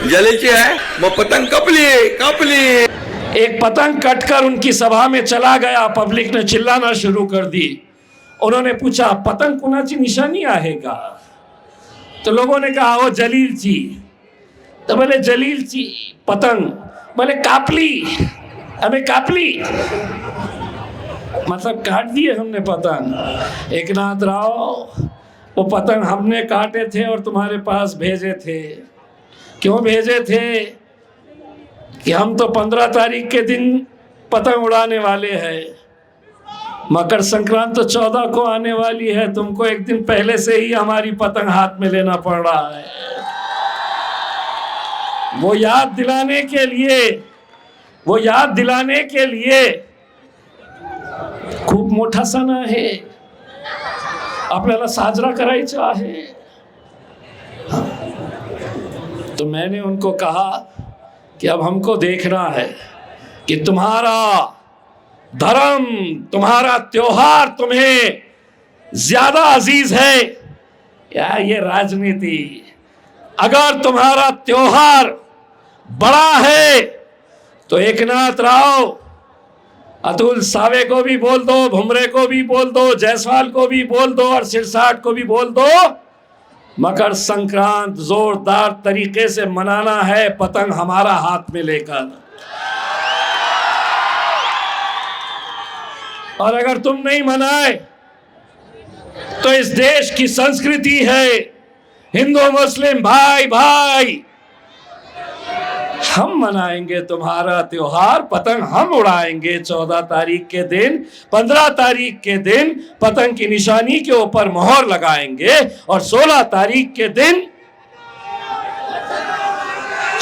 जलेची आहे मग पतंग कपली कपली। एक पतंग कटकर उनकी सभा में चला गया, पब्लिक ने चिल्लाना शुरू कर दी। उन्होंने पूछा पतंग कुणाची निशानी आहे का? तो लोगों ने कहा वो जलील जी। तो बोले जलील जी पतंग, बोले कापली, हमें कापली मतलब काट दिए हमने पतंग। एकनाथ राव, वो पतंग हमने काटे थे और तुम्हारे पास भेजे थे। क्यों भेजे थे? कि हम तो 15 तारीख के दिन पतंग उड़ाने वाले हैं, मकर संक्रांत तो 14 को आने वाली है, तुमको एक दिन पहले से ही हमारी पतंग हाथ में लेना पड़ रहा है। वो याद दिलाने के लिए खूप मोठा सण आहे, आपल्याला साजरा करायचा आहे। तो मैंने उनको कहा कि अब हमको देखना है कि तुम्हारा धर्म, तुम्हारा त्योहार तुम्हें ज्यादा अजीज है या ये राजनीति। अगर तुम्हारा त्योहार बड़ा है तो एकनाथ राव, अतुल सावे को भी बोल दो, भुमरे को भी बोल दो, जायसवाल को भी बोल दो और सिरसाट को भी बोल दो, मकर संक्रांत जोरदार तरीके से मनाना है, पतंग हमारा हाथ में लेकर। और अगर तुम नहीं मनाए तो इस देश की संस्कृति है हिंदू मुस्लिम भाई भाई, हम मनाएंगे तुम्हारा त्योहार, पतंग हम उड़ाएंगे 14 तारीख के दिन। 15 तारीख के दिन पतंग की निशानी के ऊपर मोहर लगाएंगे और 16 तारीख के दिन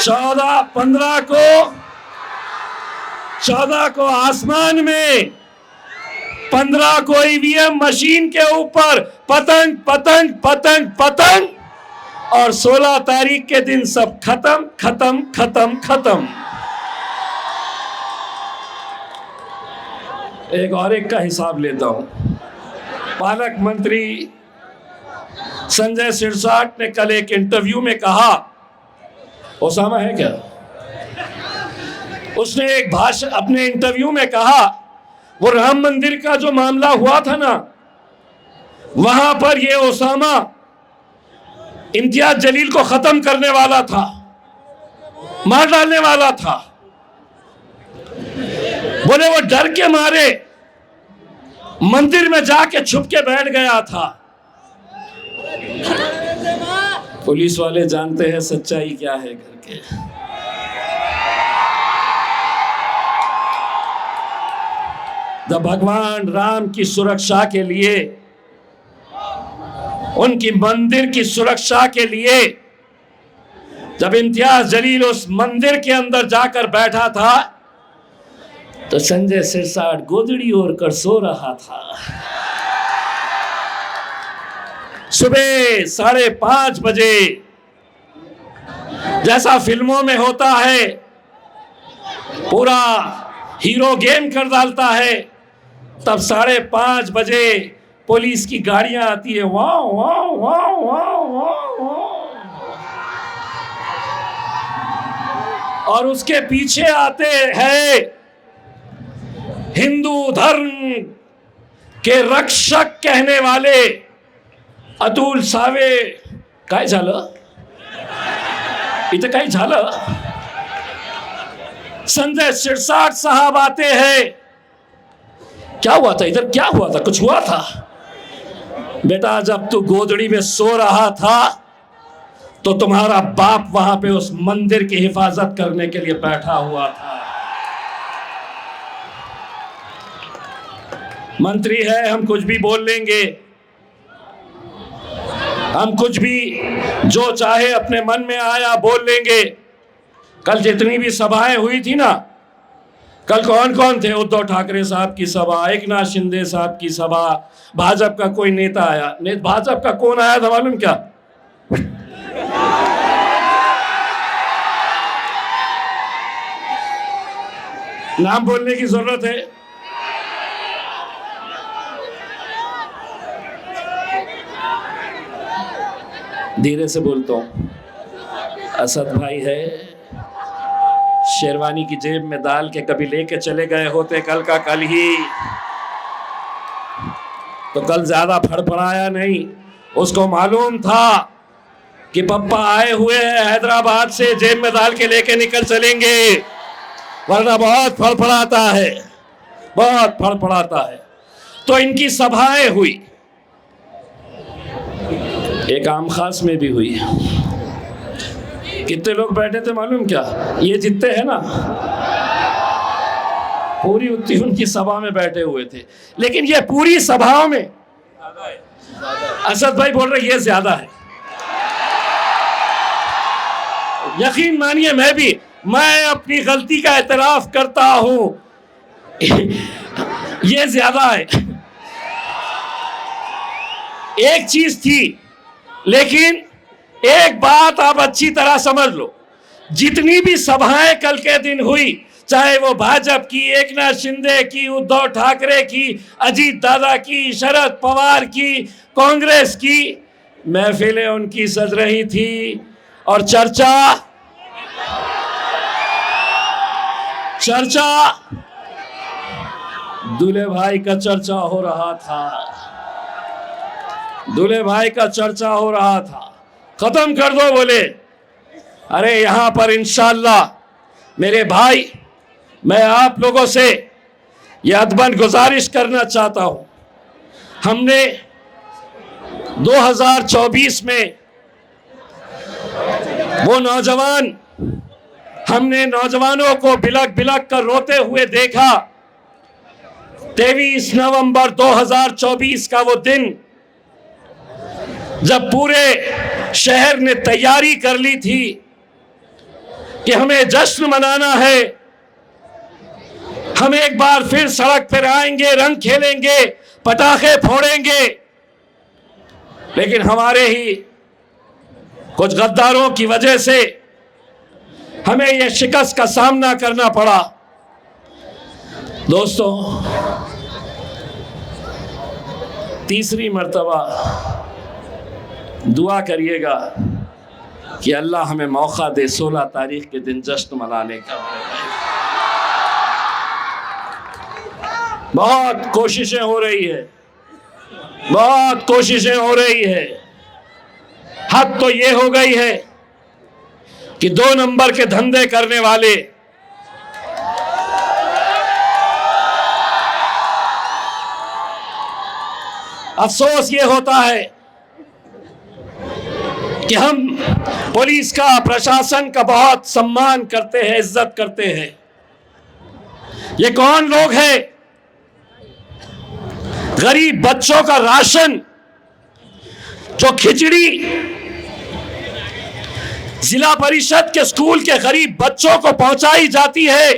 14 को आसमान में, 15 को ईवीएम मशीन के ऊपर पतंग पतंग पतंग पतंग, और 16 तारीख के दिन सब खत्म खत्म खत्म खत्म। एक का हिसाब लेता हूं। पालक मंत्री संजय सिरसाट ने कल एक इंटरव्यू में कहा, ओसामा है क्या? उसने एक भाषण अपने इंटरव्यू में कहा, वो राम मंदिर का जो मामला हुआ था ना, वहां पर ये ओसामा इम्तियाज जलील को खत्म करने वाला था, मार डालने वाला था। बोले वो डर के मारे मंदिर में जाके छुप के बैठ गया था। पुलिस वाले जानते हैं सच्चाई क्या है करके। जब भगवान राम की सुरक्षा के लिए, उनकी मंदिर की सुरक्षा के लिए, जब इम्तियाज जलील उस मंदिर के अंदर जाकर बैठा था तो संजय सिरसाट गोदड़ी ओढ़ कर सो रहा था। सुबह 5:30 बजे, जैसा फिल्मों में होता है, पूरा हीरो गेम कर डालता है, तब 5:30 बजे पुलिस की गाड़ियां आती है, वाह वाह वाह वाह वाह वाह, और उसके पीछे आते हैं हिंदू धर्म के रक्षक कहने वाले अतुल सावे। काय झालं इथं? काय झालं? संजय सिरसाट साहब आते हैं। क्या हुआ था इधर? क्या हुआ था? कुछ हुआ था बेटा? जब तू गोदड़ी में सो रहा था तो तुम्हारा बाप वहां पे उस मंदिर की हिफाजत करने के लिए बैठा हुआ था। मंत्री है, हम कुछ भी बोल लेंगे, हम कुछ भी जो चाहे अपने मन में आया बोल लेंगे। कल जितनी भी सभाएं हुई थी ना, कल कौन कौन थे? उद्धव ठाकरे साहब की सभा, एकनाथ शिंदे साहब की सभा, भाजपा का कोई नेता आया। भाजपा का कौन आया था मालूम क्या? नाम बोलने की जरूरत है? धीरे से बोलता हूं। असद भाई है, शेरवानी की जेब में डाल के कभी लेके चले गए होते कल का कल ही, तो कल ज्यादा फड़फड़ाया नहीं। उसको मालूम था कि पप्पा आए हुए हैं हैदराबाद से, जेब में डाल के लेके निकल चलेंगे, वरना बहुत फड़फड़ाता है, बहुत फड़फड़ाता है। तो इनकी सभाएं हुई, एक आम खास में भी हुई। कितने लोग बैठे थे मालूम क्या? ये जितने हैं ना, पूरी उतनी उनकी सभा में बैठे हुए थे। लेकिन ये पूरी सभाओं में असद भाई बोल रहे ये ज्यादा है। यकीन मानिए मैं अपनी गलती का एतराफ करता हूं, ये ज्यादा है। एक चीज थी, लेकिन एक बात आप अच्छी तरह समझ लो, जितनी भी सभाएं कल के दिन हुई, चाहे वो भाजपा की, एकनाथ शिंदे की, उद्धव ठाकरे की, अजीत दादा की, शरद पवार की, कांग्रेस की, महफिलें उनकी सज रही थी और चर्चा दूल्हे भाई का चर्चा हो रहा था, दूल्हे भाई का चर्चा हो रहा था। खत्म कर दो बोले। अरे यहां पर इंशाअल्लाह मेरे भाई, मैं आप लोगों से यह अदबन गुजारिश करना चाहता हूं, हमने 2024 में वो हमने नौजवानों को बिलक बिलक कर रोते हुए देखा। 23 नवंबर 2024 का वो दिन, जब पूरे शहर ने तैयारी कर ली थी कि हमें जश्न मनाना है, हम एक बार फिर सड़क पर आएंगे, रंग खेलेंगे, पटाखे फोड़ेंगे। लेकिन हमारे ही कुछ गद्दारों की वजह से हमें यह शिकस्त का सामना करना पड़ा। दोस्तों, तीसरी मर्तबा दुआ करिएगा कि अल्लाह हमें मौका दे 16 तारीख के दिन जश्न मनाने का। बहुत कोशिशें हो रही है, बहुत कोशिशें हो रही है। हद तो ये हो गई है कि 2 नंबर के धंधे करने वाले अफसोस ये होता है कि हम पुलिस का, प्रशासन का बहुत सम्मान करते हैं, इज्जत करते हैं। ये कौन लोग हैं? गरीब बच्चों का राशन, जो खिचड़ी जिला परिषद के स्कूल के गरीब बच्चों को पहुंचाई जाती है।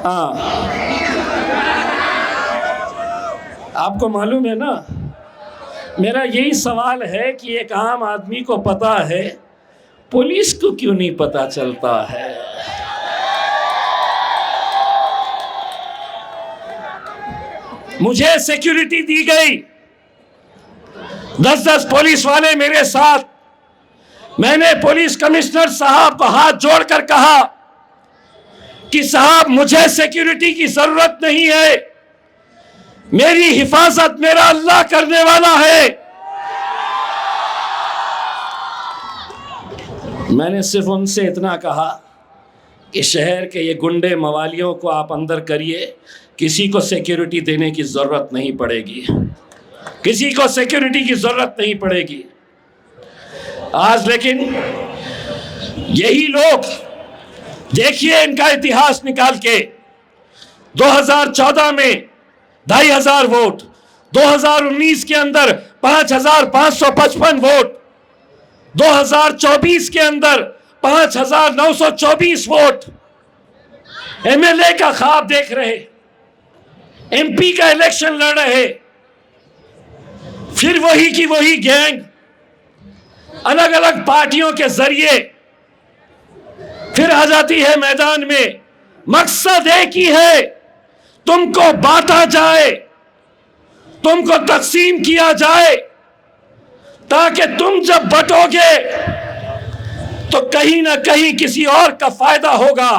हाँ, आपको मालूम है ना, मेरा यही सवाल है कि एक आम आदमी को पता है, पुलिस को क्यों नहीं पता चलता है? मुझे सिक्योरिटी दी गई, 10-10 पुलिस वाले मेरे साथ। मैंने पुलिस कमिश्नर साहब को हाथ जोड़कर कहा कि साहब, मुझे सिक्योरिटी की जरूरत नहीं है, मेरी हिफाजत मेरा अल्लाह करने वाला है। मैंने सिर्फ उनसे इतना कहा कि शहर के ये गुंडे मवालियों को आप अंदर करिए, किसी को सिक्योरिटी देने की जरूरत नहीं पड़ेगी, किसी को सिक्योरिटी की जरूरत नहीं पड़ेगी। आज लेकिन यही लोग, देखिए इनका इतिहास निकाल के, 2014 में 2500 वोट, 2019 के अंदर 5555 वोट, 2024 के अंदर 5924 वोट। एमएलए का ख्वाब देख रहे, एमपी का इलेक्शन लड़ रहे, फिर वही की वही गैंग अलग अलग पार्टियों के जरिए फिर आ जाती है मैदान में। मकसद एक ही है, तुमको बांटा जाए, तुमको तकसीम किया जाए, ताकि तुम जब बटोगे तो कहीं ना कहीं किसी और का फायदा होगा।